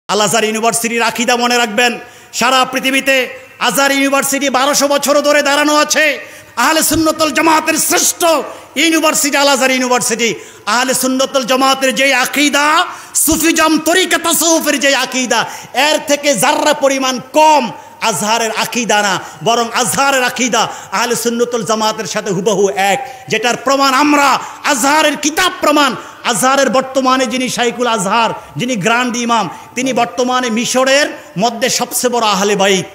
আল আজহার ইউনিভার্সিটির আকীদা মনে রাখবেন, সারা পৃথিবীতে আজহার ইউনিভার্সিটি 1200 বছর ধরে দাঁড়ানো আছে। আহলে সুন্নাতুল জামাতের শ্রেষ্ঠ ইউনিভার্সিটি আল আজহার ইউনিভার্সিটি। আহলে সুন্নাতুল জামাতের যে আকীদা, সুফিজম তরিকা তাসাউফের যে আকীদা, এর থেকে যাররা পরিমাণ কম আজহারের আকীদা না, বরং আজহারের আকীদা আহলে সুন্নাতুল জামাতের সাথে হুবহু এক, যেটার প্রমাণ আমরা আজহারের কিতাব প্রমাণ। আজহারের বর্তমানে যিনি শাইখুল আজহার, যিনি গ্র্যান্ড ইমাম, তিনি বর্তমানে মিশরের মধ্যে সবচেয়ে বড় আহলে বাইত,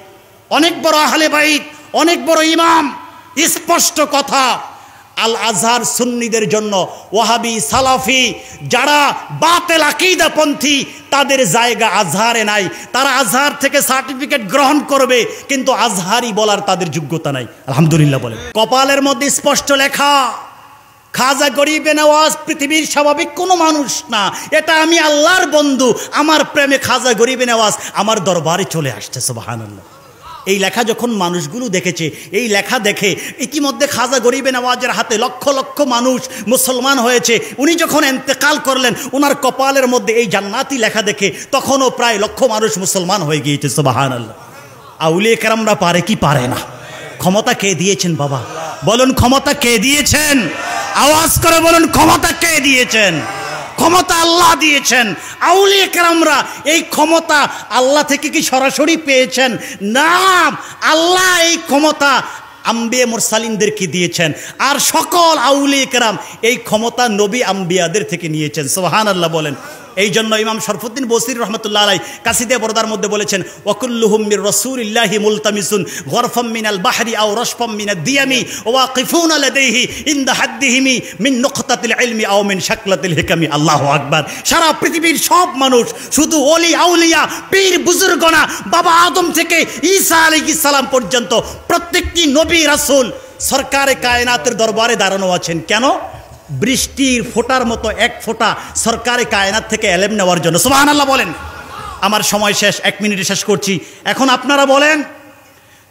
অনেক বড় আহলে বাইত, অনেক বড় ইমাম। স্পষ্ট কথা, আল আজহার সুন্নিদের জন্য ওয়াহাবি সালাফি যারা বাতিল আকীদাপন্থী তাদের জায়গা আজহারে নাই। তারা আজহার থেকে সার্টিফিকেট গ্রহণ করবে, কিন্তু আজহারি বলার তাদের যোগ্যতা নাই। আলহামদুলিল্লাহ বলে। কপালের মধ্যে স্পষ্ট লেখা, খাজা গরিবে নওয়াজ পৃথিবীর স্বাভাবিক কোনো মানুষ না, এটা আমি আল্লাহর বন্ধু, আমার প্রেমে খাজা গরিবে নওয়াজ আমার দরবারে চলে আসছে। সুবহানাল্লাহ। এই লেখা যখন মানুষগুলো দেখেছে, এই লেখা দেখে ইতিমধ্যে খাজা গরিবে নওয়াজের হাতে লক্ষ লক্ষ মানুষ মুসলমান হয়েছে। উনি যখন ইন্তেকাল করলেন, ওনার কপালের মধ্যে এই জান্নাতি লেখা দেখে তখনও প্রায় লক্ষ মানুষ মুসলমান হয়ে গিয়েছে। সুবহানাল্লাহ। আউলিয়া কেরামরা পারে কি পারে না? ক্ষমতা কে দিয়েছেন বাবা? বলুন ক্ষমতা কে দিয়েছেন? আওয়াজ করে বলুন ক্ষমতা কে দিয়েছেন? ক্ষমতা আল্লাহ দিয়েছেন। আউলিয়া কেরামরা এই ক্ষমতা আল্লাহ থেকে কি সরাসরি পেয়েছেন? না, আল্লাহ এই ক্ষমতা আম্বিয়া মুরসালিনদেরকে দিয়েছেন, আর সকল আউলিয়া কেরাম এই ক্ষমতা নবী আম্বিয়াদের থেকে নিয়েছেন। সুবহানাল্লাহ বলেন। এই জন্য ইমাম শরফুদ্দিন বসরি রহমতুল্লাহ আলাইহি কাসিদে বরদার মধ্যে বলেছেন, ওয়াকুল্লুহুম মির রাসূলিল্লাহি মুলতামিসুন গরফাম মিনাল বাহরি আও রাশফাম মিনাদ দিয়ামি ওয়াকিফুনা লাদাইহি ইনদা হাদ্দিহিমি মিন নুকতাতিল ইলমি আও মিন শাকলাতিল হিকামি। আল্লাহু আকবার। সারা পৃথিবীর সব মানুষ, শুধু ওলি আউলিয়া পীর বুজুর্গ না, বাবা আদম থেকে ঈসা আলাইহিস সালাম পর্যন্ত প্রত্যেকটি নবী রাসূল সরকারে কায়নাতের দরবারে দাঁড়ানো আছেন। কেন? বৃষ্টির ফোঁটার মতো এক ফোঁটা সরকারে কায়নাত থেকে এলেম নেওয়ার জন্য। সুবহানাল্লাহ বলেন। আমার সময় শেষ, 1 মিনিটে শেষ করছি। এখন আপনারা বলেন,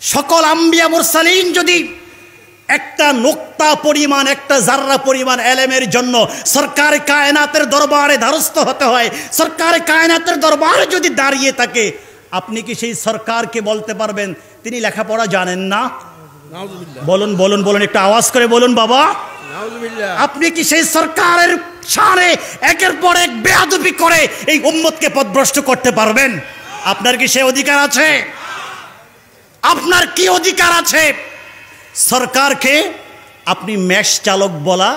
সকল আম্বিয়া মুরসালিন যদি একটা নোক্তা পরিমাণ, একটা জাররা পরিমাণ এলেমের জন্য সরকারে কায়নাতের দরবারে দ্বারস্থ হতে হয়, সরকারে কায়নাতের দরবারে যদি দাঁড়িয়ে থাকে, আপনি কি সেই সরকারকে বলতে পারবেন তিনি লেখাপড়া জানেন না? বলুন বলুন বলুন, একটু আওয়াজ করে বলুন বাবা। আপনি কি সেই সরকারের সামনে একের পর এক বেয়াদবি করে এই উম্মতকে পথভ্রষ্ট করতে পারবেন? আপনার কি সেই অধিকার আছে? আপনার কি অধিকার আছে? সরকারকে আপনি মেষ চালক বলা,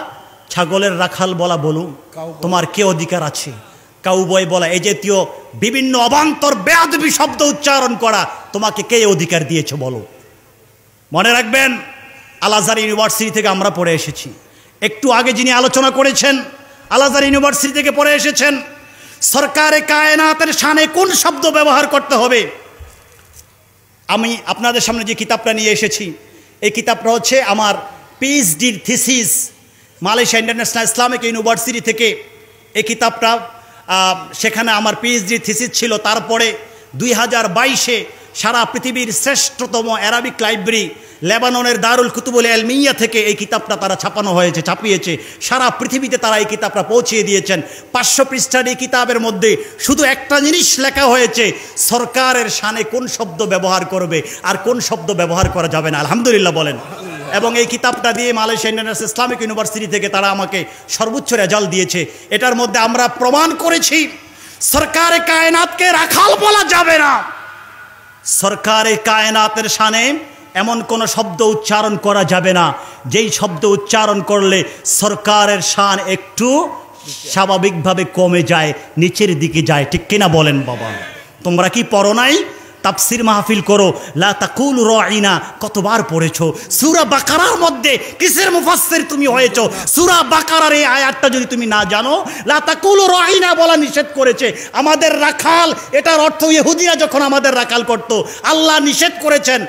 ছাগলের রাখাল বলা, বলুন তোমার কি অধিকার আছে? কাউবয় বলা, এই জাতীয় বিভিন্ন অবান্তর বেয়াদবি শব্দ উচ্চারণ করা তোমাকে কে অধিকার দিয়েছে বলো? মনে রাখবেন, আল আজহার ইউনিভার্সিটি থেকে আমরা পড়ে এসেছি। একটু আগে যিনি আলোচনা করেছেন আল আজহার ইউনিভার্সিটি থেকে পড়ে এসেছেন। সরকারে কায়নাতের শানে কোন শব্দ ব্যবহার করতে হবে? আমি আপনাদের সামনে যে কিতাবটা নিয়ে এসেছি, এই কিতাবটা হচ্ছে আমার পিএইচডির thesis, Malaysia International Islamic University থেকে এই কিতাবটা, সেখানে আমার পিএইচডির থিসিস ছিল। তারপরে 2022-এ সারা পৃথিবীর শ্রেষ্ঠতম অ্যারাবিক লাইব্রেরি লেবাননের দারুল কুতুবুল ইলমিয়া থেকে এই কিতাবটা তারা ছাপিয়েছে। সারা পৃথিবীতে তারা এই কিতাবটা পৌঁছিয়ে দিয়েছেন। 500 পৃষ্ঠার এই কিতাবের মধ্যে শুধু একটা জিনিস লেখা হয়েছে, সরকারের শানে কোন শব্দ ব্যবহার করবে আর কোন শব্দ ব্যবহার করা যাবে না। আলহামদুলিল্লাহ বলেন। এবং এই কিতাবটা দিয়ে মালয়েশিয়া ইন্টারন্যাশনাল ইসলামিক ইউনিভার্সিটি থেকে তারা আমাকে সর্বোচ্চ রেজাল্ট দিয়েছে। এটার মধ্যে আমরা প্রমাণ করেছি সরকারে কায়নাতকে রাখাল বলা যাবে না। সরকারে কায়নাতের শানে এমন কোনো শব্দ উচ্চারণ করা যাবে না যেই শব্দ উচ্চারণ করলে সরকারের শান একটু স্বাভাবিকভাবে কমে যায়, নিচের দিকে যায়। ঠিক কিনা বলেন বাবা? তোমরা কি পড়ো নাই? তাফসির মাহফিল করো, লা তাকুলু রাঈনা কতবার পড়েছো? সূরা বাকারার মধ্যে কিসের মুফাসসির তুমি হয়েছো? সূরা বাকারার এই আয়াতটা যদি তুমি না জানো, লা তাকুলু রাঈনা বলা নিষেধ করেছে। আমাদের রাখাল, এটার অর্থ ইহুদিরা যখন আমাদের রাখাল করত, আল্লাহ নিষেধ করেছেন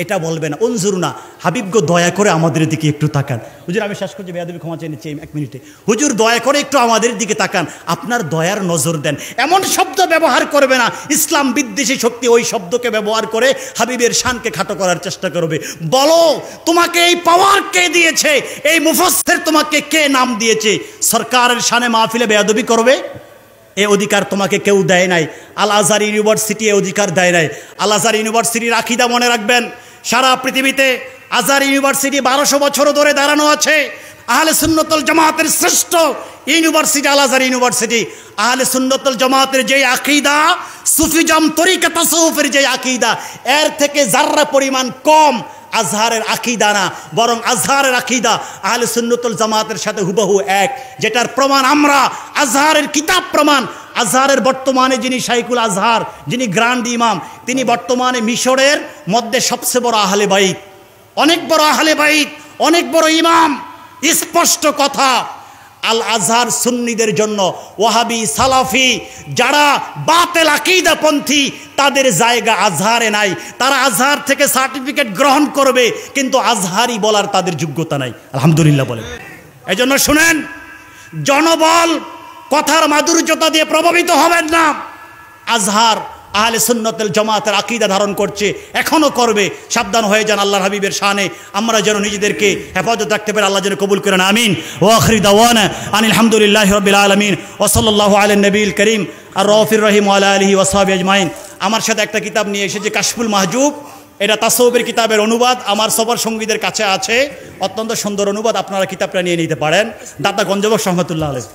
এটা বলবে না। উনজুরনা, হাবিবগো দয়া করে আমাদের দিকে একটু তাকান। হুজুর আমি শেষ করছি, বেয়াদবি ক্ষমা চেয়ে নিচ্ছি 1 মিনিটে। হুজুর দয়া করে একটু আমাদের দিকে তাকান, আপনার দয়ার নজর দেন। এমন শব্দ ব্যবহার করবে না, ইসলাম বিদ্বেষী শক্তি ওই শব্দকে ব্যবহার করে হাবিবের শানকে খাটো করার চেষ্টা করবে। বলো তোমাকে এই পাওয়ার কে দিয়েছে? এই মুফাসসির তোমাকে কে নাম দিয়েছে? সরকারের শানে মাহফিলে বেয়াদবি করবে? এই অধিকার তোমাকে কেউ দেয় নাই। আল আজহার ইউনিভার্সিটি এই অধিকার দেয় নাই। আল আজহার ইউনিভার্সিটির আকীদা মনে রাখবেন, সারা পৃথিবীতে আজহার ইউনিভার্সিটি 1200 বছর ধরে দাঁড়ানো আছে। আহলে সুন্নাতুল জামাতের শ্রেষ্ঠ ইউনিভার্সিটি আল আজহার ইউনিভার্সিটি। আহলে সুন্নাতুল জামাতের যে আকীদা, সুফিজম তরিকা তাসাউফের যে আকীদা, এর থেকে যাররা পরিমাণ কম আজহারের আকীদা না, বরং আজহারের আকীদা আহলে সুন্নাতুল জামাতের সাথে হুবহু এক, যেটার প্রমাণ আমরা আজহারের কিতাব প্রমাণ। আজহারের বর্তমানে যিনি শাইখুল আজহার, যিনি গ্র্যান্ড ইমাম, তিনি বর্তমানে মিশরের মধ্যে সবচেয়ে বড় আহলে বাইত, অনেক বড় আহলে বাইত, অনেক বড় ইমাম। স্পষ্ট কথা, আল আজহার সুন্নিদের জন্য, ওয়াহাবি সালাফি যারা বাতিল আকীদাপন্থী, তাদের জায়গা আজহারে নাই। তারা আজহার থেকে সার্টিফিকেট গ্রহণ করবে, কিন্তু আজহারি বলার তাদের যোগ্যতা নাই। আলহামদুলিল্লাহ বলে। এজন্য শুনেন, জনবল কথার মাধুর্যতা দিয়ে প্রভাবিত হবেন না। আজহার আহলে সুন্নাতুল জামাতের আকীদা ধারণ করছে, এখনো করবে। সাবধান হয়ে যান আল্লাহর হাবিবের শানে। আমরা যেন নিজেদেরকে হেফাজত রাখতে পারি, আল্লাহ যেন কবুল করেন। আমিন। ওয়া আখিরু দাওয়ানা আনিল হামদুলিল্লাহি রাব্বিল আলামিন ওয়া সাল্লাল্লাহু আলা নবিয়িল কারীম আর রাউফির রহিম ওয়া আলা আলিহি ওয়া সাহবিহি আজমাইন। আমার সাথে একটা কিতাব নিয়ে এসেছে, কাশফুল মাহজুব। এটা তাসাউফের কিতাবের অনুবাদ, আমার সবার সঙ্গীদের কাছে আছে, অত্যন্ত সুন্দর অনুবাদ। আপনারা কিতাবটা নিয়ে নিতে পারেন। দাতা গঞ্জবক রহমাতুল্লাহ আলাইহি।